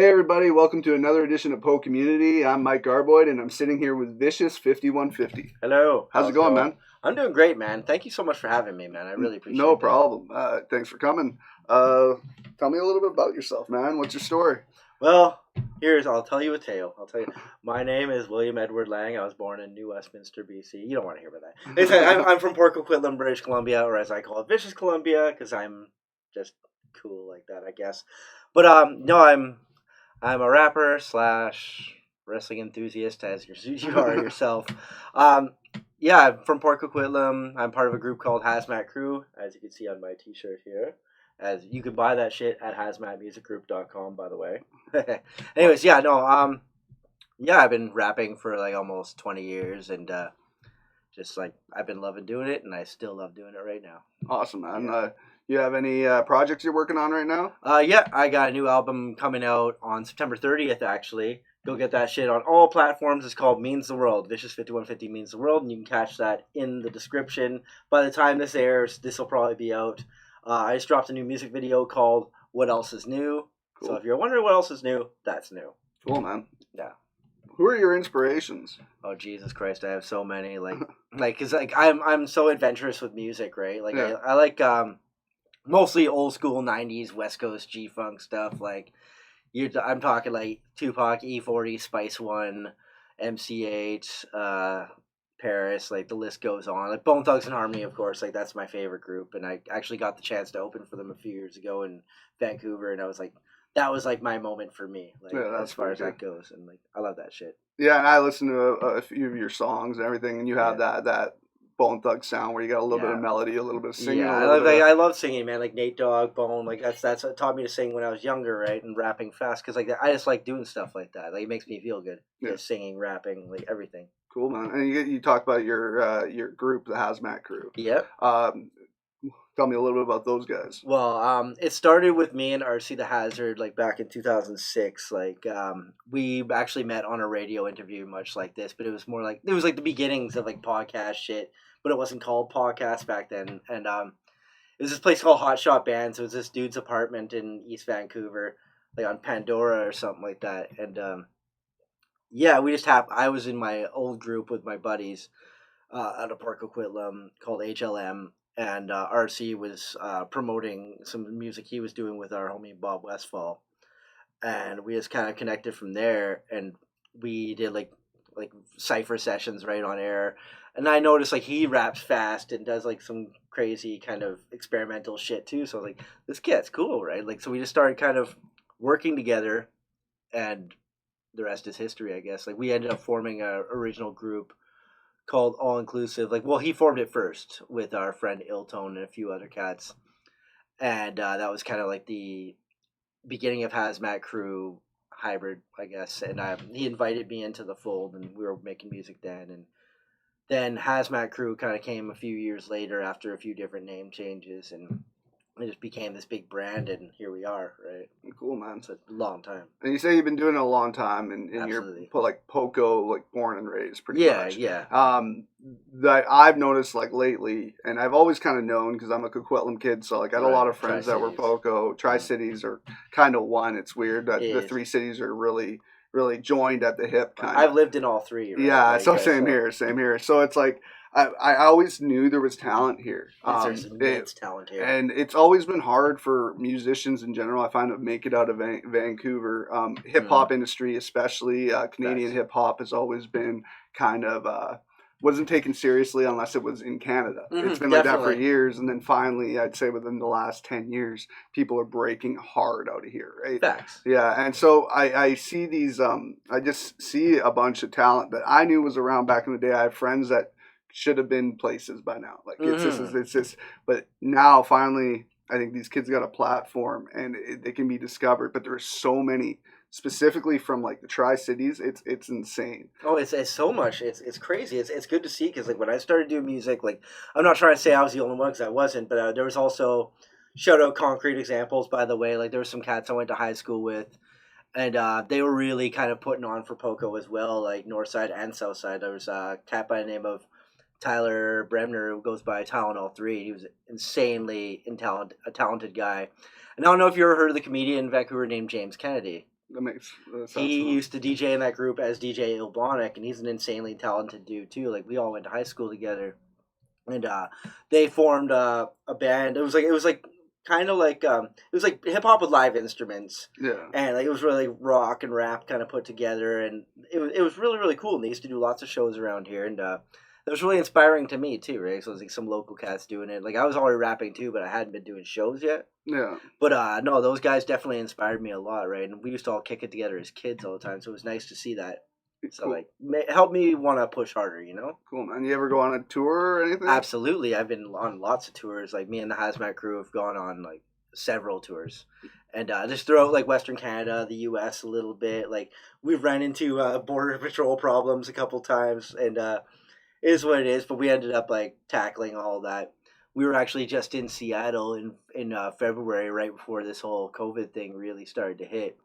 Hey everybody, welcome to another edition of PoCommunity. I'm Mike Garboyd and I'm sitting here with Vicious 5150. Hello. How's it going, man? I'm doing great, man. Thank you so much for having me, man. I really appreciate it. No problem. Thanks for coming. Tell me a little bit about yourself, man. What's your story? Well, I'll tell you a tale. My name is William Edward Lang. I was born in New Westminster, BC. You don't want to hear about that. I'm from Port Coquitlam, British Columbia, or as I call it, Vicious Columbia, because I'm just cool like that, I guess. But no, I'm a rapper slash wrestling enthusiast, as you are yourself. Yeah, I'm from Port Coquitlam. I'm part of a group called Hazmat Crew, as you can see on my T-shirt here. As you can buy that shit at hazmatmusicgroup.com, by the way. Anyways, yeah, I've been rapping for like almost 20 years, and just like I've been loving doing it, and I still love doing it right now. Awesome, man. Yeah. You have any projects you're working on right now? Yeah, I got a new album coming out on September 30th, actually. Go get that shit on all platforms. It's called Means the World. Vicious 5150 Means the World, and you can catch that in the description. By the time this airs, this will probably be out. I just dropped a new music video called What Else Is New. Cool. So if you're wondering what else is new, that's new. Cool, man. Yeah. Who are your inspirations? Oh, Jesus Christ, I have so many. Cause I'm so adventurous with music, right? Like, yeah. I like mostly old school 90s West Coast G-Funk stuff. Like, I'm talking like Tupac, E40, Spice One, MC8, Paris, like the list goes on. Like Bone Thugs and Harmony, of course, like that's my favorite group, and I actually got the chance to open for them a few years ago in Vancouver, and that was like my moment for me, like yeah, as far as that goes, and like I love that shit. Yeah, and I listened to a few of your songs and everything, and you have that Bone Thug sound where you got a little bit of melody, a little bit of singing. Yeah, I love singing, man. Like Nate Dogg, Bone, like that's what taught me to sing when I was younger, right? And rapping fast, because like I just like doing stuff like that. Like it makes me feel good. Yeah. Just singing, rapping, like everything. Cool, man. And you talked about your group, the Hazmat Crew. Yep. Tell me a little bit about those guys. Well, it started with me and RC the Hazard, like back in 2006. Like, we actually met on a radio interview, much like this, but it was more like the beginnings of like podcast shit, but it wasn't called podcast back then. And it was this place called Hot Shot Bands. It was this dude's apartment in East Vancouver, like on Pandora or something like that. And yeah, I was in my old group with my buddies out of Port Coquitlam called HLM. And RC was promoting some music he was doing with our homie Bob Westfall, and we just kind of connected from there. And we did like cypher sessions right on air. And I noticed like he raps fast and does like some crazy kind of experimental shit too. So I was like, this kid's cool, right? Like so we just started kind of working together, and the rest is history, I guess. Like we ended up forming a original group called All Inclusive. Like, well, he formed it first with our friend Iltone and a few other cats, and that was kind of like the beginning of Hazmat Crew hybrid, I guess. And he invited me into the fold, and we were making music then. And then Hazmat Crew kind of came a few years later after a few different name changes, and it just became this big brand, and here we are, right? Cool, man. It's a long time. And you say you've been doing it a long time, and you're like Poco, like born and raised, pretty much. Yeah. That I've noticed like lately, and I've always kind of known because I'm a Coquitlam kid, so like I had a lot of friends that were Poco. Tri-Cities are kind of one. It's weird that the three cities are really joined at the hip. Kind of. I've lived in all three. Right? Yeah, like, so same here. So it's like. I always knew there was talent here. There's immense talent here. And it's always been hard for musicians in general, I find, to make it out of Vancouver. Hip-hop industry especially, Canadian hip-hop has always been kind of, wasn't taken seriously unless it was in Canada. It's been like that for years. And then finally, I'd say within the last 10 years, people are breaking hard out of here, right? Facts. Yeah, and so I see these, I just see a bunch of talent that I knew was around back in the day. I have friends that should have been places by now. Like it's just, but now finally, I think these kids got a platform and they can be discovered. But there's so many, specifically from like the Tri-Cities. It's insane. Oh, it's so much. It's crazy. It's good to see because like when I started doing music, like I'm not trying to say I was the only one because I wasn't, but there was also shout out Concrete Examples, by the way. Like there were some cats I went to high school with. And they were really kind of putting on for Poco as well, like North Side and South Side. There was a cat by the name of Tyler Bremner, who goes by Tylenol 3. He was insanely a talented guy. And I don't know if you ever heard of the comedian in Vancouver named James Kennedy. That sounds He fun. used to DJ in that group as DJ Ilbonic, and he's an insanely talented dude too. Like we all went to high school together, and they formed a band. It was like kind of like it was like hip hop with live instruments, Yeah. and like it was really rock and rap kind of put together, and it was really really cool. And they used to do lots of shows around here, and it was really inspiring to me too, right? So it was like some local cats doing it. Like I was already rapping too, but I hadn't been doing shows yet. Yeah. But no, those guys definitely inspired me a lot, right? And we used to all kick it together as kids all the time, so it was nice to see that. So Cool. like, helped me want to push harder, you know? Cool, man. You ever go on a tour or anything? Absolutely, I've been on lots of tours. Like me and the Hazmat Crew have gone on like several tours, and just throughout like Western Canada, the U.S. a little bit. Like we've run into border patrol problems a couple times, and it is what it is. But we ended up like tackling all that. We were actually just in Seattle in February, right before this whole COVID thing really started to hit.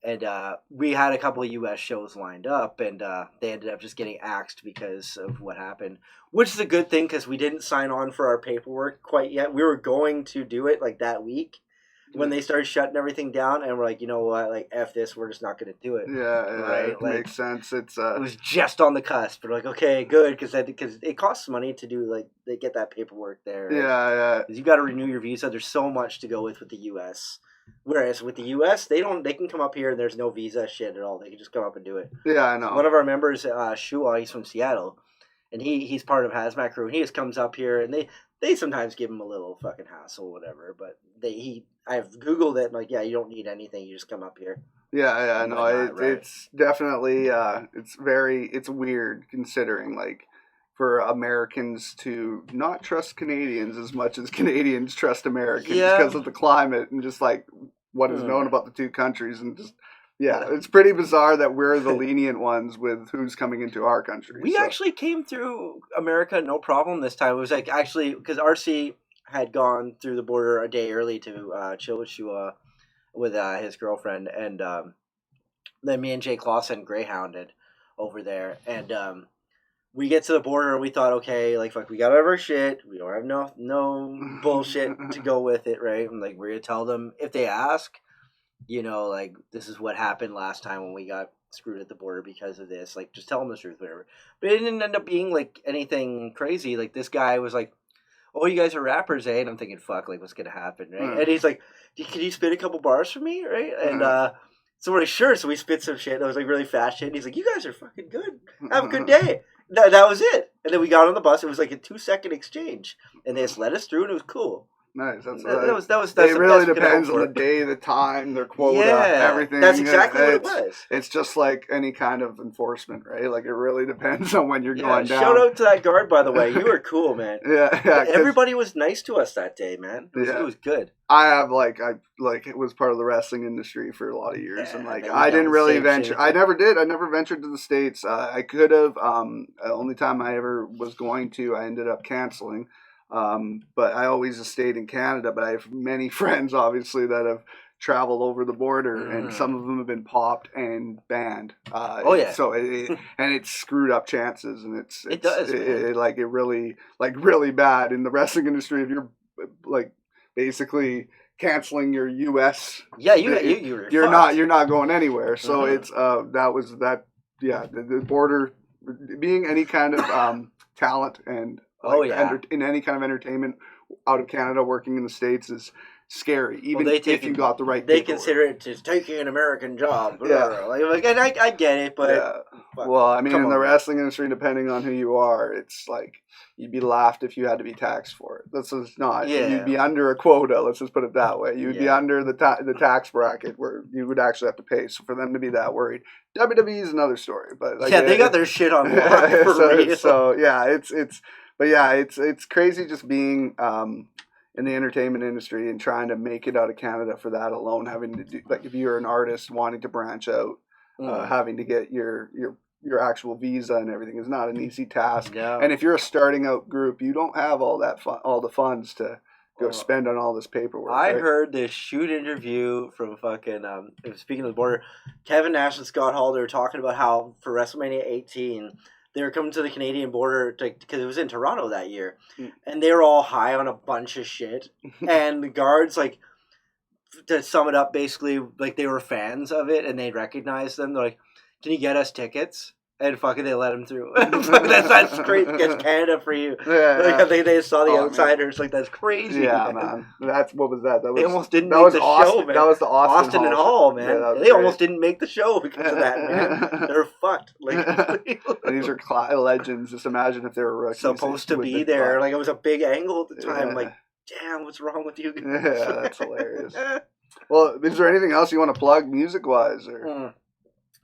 And we had a couple of U.S. shows lined up, and they ended up just getting axed because of what happened, which is a good thing because we didn't sign on for our paperwork quite yet. We were going to do it like that week when they started shutting everything down, and we're like, you know what, like F this, we're just not going to do it. Yeah, right? It Like, makes sense. It's it was just on the cusp. But like, okay, good, because it costs money to do like they get that paperwork there. Right? yeah. You got to renew your visa. There's so much to go with the U.S. Whereas with the U.S., they can come up here and there's no visa shit at all. They can just come up and do it. Yeah, I know. One of our members, Shua, he's from Seattle, and he's part of Hazmat Crew. And he just comes up here, and they sometimes give him a little fucking hassle, or whatever. But I've Googled it, and like, yeah, you don't need anything. You just come up here. Yeah, no, Right. it's definitely it's weird considering like for Americans to not trust Canadians as much as Canadians trust Americans because of the climate and just like what is known about the two countries and just it's pretty bizarre that we're the lenient ones with who's coming into our country. We actually came through America no problem this time. It was like actually because RC had gone through the border a day early to chill with Shua with his girlfriend, and then me and Jay Clausen greyhounded over there, and we get to the border and we thought, okay, like fuck, we got our shit, we don't have no bullshit to go with it, right? And like we're gonna tell them if they ask, you know, like this is what happened last time when we got screwed at the border because of this. Like just tell them the truth, whatever. But it didn't end up being like anything crazy. Like this guy was like, "Oh, you guys are rappers, eh?" And I'm thinking, "Fuck, like what's gonna happen, right?" And he's like, "Can you spit a couple bars for me, right?" And so we're like, "Sure." So we spit some shit. That was like really fast shit. And he's like, "You guys are fucking good. Have a good day." That was it. And then we got on the bus. It was like a 2-second exchange, and they just let us through, and it was cool. Nice. That's it really depends on the day, the time, their quota, everything. That's exactly what it was. It's just like any kind of enforcement, right? Like it really depends on when you're going down. Shout out to that guard, by the way. You were cool, man. yeah. Everybody was nice to us that day, man. It was good. I have it was part of the wrestling industry for a lot of years, and like I didn't really venture. Shit. I never did. I never ventured to the States. I could have. The only time I ever was going to, I ended up canceling. But I always stayed in Canada. But I have many friends, obviously, that have traveled over the border, and some of them have been popped and banned. So it's screwed up chances, and it does. It really really bad in the wrestling industry. If you're like basically canceling your U.S. you're not going anywhere. So it's the border being any kind of talent and in any kind of entertainment out of Canada working in the States is scary, even if you got the right. They consider it just taking an American job. And I get it, but well, I mean, in the wrestling industry, depending on who you are, it's like you'd be laughed if you had to be taxed for it. This is not. You'd be under a quota. Let's just put it that way. You'd be under the tax bracket where you would actually have to pay. So for them to be that worried, WWE is another story. But they got their shit on lock for real. So it's crazy just being in the entertainment industry and trying to make it out of Canada for that alone, having to do, like if you're an artist wanting to branch out, having to get your actual visa and everything is not an easy task. And if you're a starting out group, you don't have all the funds to go spend on all this paperwork. I heard this shoot interview from fucking speaking of the border, Kevin Nash and Scott Hall, they were talking about how for WrestleMania 18 they were coming to the Canadian border because it was in Toronto that year, and they were all high on a bunch of shit, and the guards like to sum it up, basically, like, they were fans of it and they recognized them. They're like, can you get us tickets? And fucking they let him through. that's great against Canada for you. Yeah, like, they saw the outsiders. Man. Like, that's crazy. Yeah, man. What was that? They almost didn't make the show, man. That was the Austin and Hall, man. Yeah, they almost didn't make the show because of that, man. They're fucked. Like, and these are legends. Just imagine if they were supposed to be there. Like, it was a big angle at the time. Yeah. Like, damn, what's wrong with you guys? Yeah, that's hilarious. Well, is there anything else you want to plug music-wise? Or?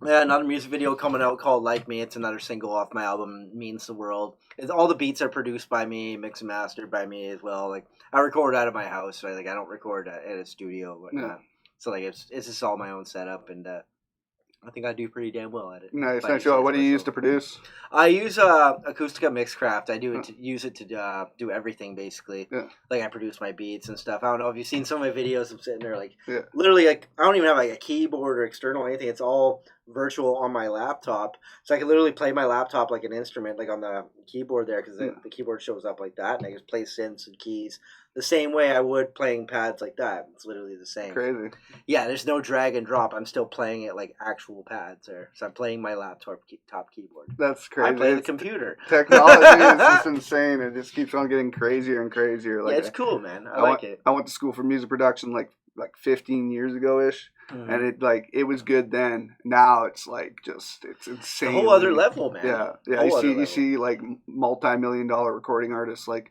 Yeah, another music video coming out called Like Me. It's another single off my album, Means the World. All the beats are produced by me, mixed and mastered by me as well. Like, I record out of my house, right? Like, I don't record at a studio. So, like, it's just all my own setup, and I think I do pretty damn well at it. Nice. What do you use to produce? I use Acoustica Mixcraft. I use it to do everything, basically. Yeah. Like, I produce my beats and stuff. I don't know if you've seen some of my videos. I'm sitting there, like, literally, like, I don't even have, like, a keyboard or external or anything. It's all virtual on my laptop. So I can literally play my laptop like an instrument, like on the keyboard there, because the keyboard shows up like that, and I just play synths and keys the same way I would playing pads like that. It's literally the same. Crazy. Yeah, there's no drag and drop. I'm still playing it like actual pads there. So I'm playing my laptop top keyboard. That's crazy. I play the computer. Technology is just insane. It just keeps on getting crazier and crazier. Like, yeah, it's cool, man. I like it. I went to school for music production like 15 years ago ish. Mm-hmm. And it was good then. Now it's like it's insane. A whole other level, man. Yeah. You see like multi-million-dollar recording artists like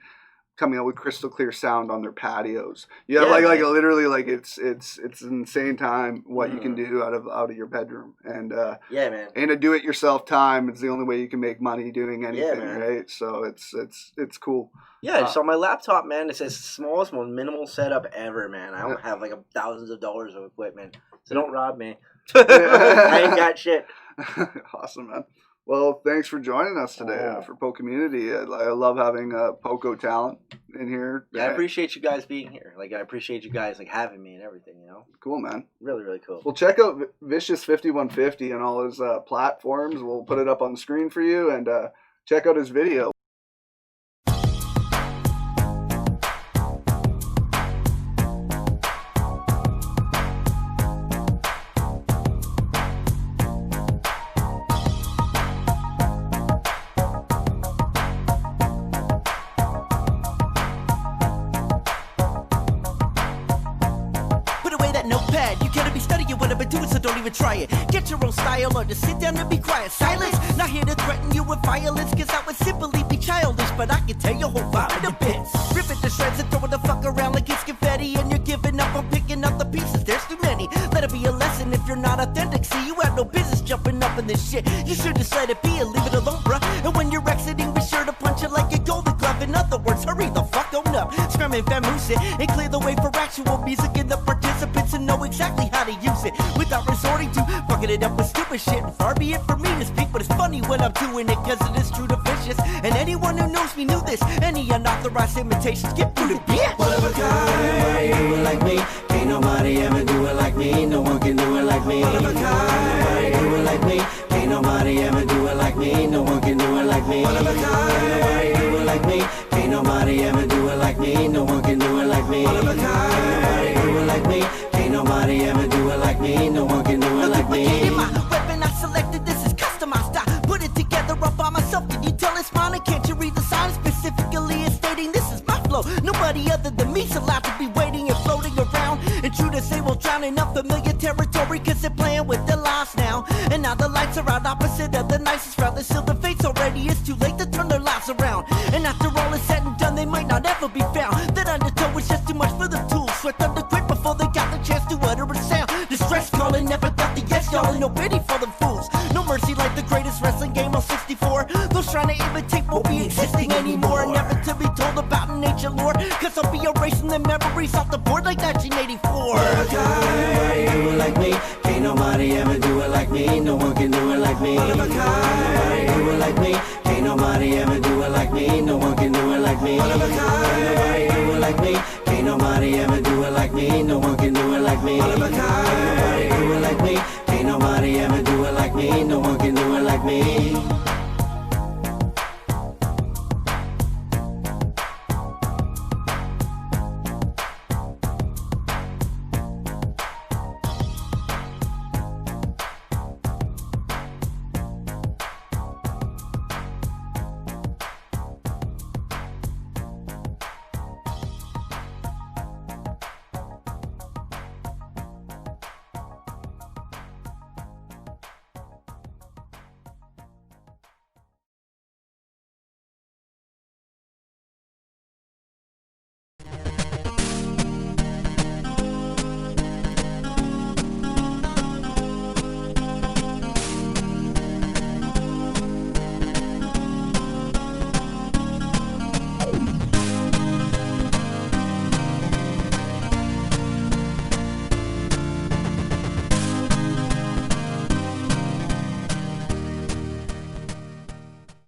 coming out with crystal clear sound on their patios. You have like literally like it's an insane time what you can do out of your bedroom. And yeah, man. And a do it yourself time. It's the only way you can make money doing anything, right? So it's cool. Yeah, so my laptop, man, it's the smallest, most minimal setup ever, man. I don't have like thousands of dollars of equipment, so don't rob me. I ain't got shit. Awesome, man. Well, thanks for joining us today for PoCommunity. I love having Poco talent in here. Yeah, I appreciate you guys being here. Like, I appreciate you guys like having me and everything. You know. Cool, man. Really, really cool. Well, check out Vicious 5150 on all his platforms. We'll put it up on the screen for you, and check out his video. Try it. Get your own style or just sit down and be quiet. Silence, not here to threaten you with violence, cause I would simply be childish, but I can tear your whole vibe to bits. Rip it to shreds and throw the fuck around like it's confetti, and you're giving up on picking up the pieces. There's too many. Let it be a lesson if you're not authentic. See, you have no business jumping up in this shit. You should just let it be and leave it alone, bruh. And when you're exiting, be sure to punch it like a golden glove. In other words, hurry the fuck on up. Scram and vamoose it and clear the way for actual music and the participants and know exactly how to use it without resorting to fucking it up with stupid shit. Far be it from me to speak, but it's funny when I'm doing it, cause it is true to vicious. And anyone who knows me knew this. Any unauthorized imitations get through the bitch. One of a kind, nobody do it like me. Ain't nobody ever do it like me. No one can do it like me. One of a kind, nobody do it like me. Ain't nobody ever do it like me. No one can do it like me. One of a kind, nobody do it like me. Ain't nobody ever do it like me. No one can do it like me. One of a kind, nobody do it like me. Ain't nobody ever do it like me. No one can do it like me. My weapon I selected, this is customized. I put it together all by myself. Can you tell it's mine? And can't you read the sign? Specifically it's stating this is my flow. Nobody other than me's allowed to be waiting and floating around. And true to say, we'll drown in unfamiliar territory, cause they're playing with their lives now. And now the lights are out opposite of the nicest route. They seal the fates already, it's too late to turn their lives around. And after all is said and done, they might not ever be found. That undertow was just too much for the tools. Sweat under quit before they got the chance to utter a sound. Distress calling, never got the yes, y'all, and no pity for them fools. No mercy like the greatest wrestling game on 64. Those trying to imitate won't be existing anymore. And never to be told about in nature lore, cause I'll be erasing their memories off the board like 1984. Nobody do it like me. Ain't nobody ever do it like me. No one can do it like me. Nobody do it like me. Ain't nobody ever do it like me. No one can do it like me. Nobody do it like me. Ain't nobody ever do it like me. No one can do it like me. Nobody do it like me. Ain't nobody ever do it like me. No one can do it like me.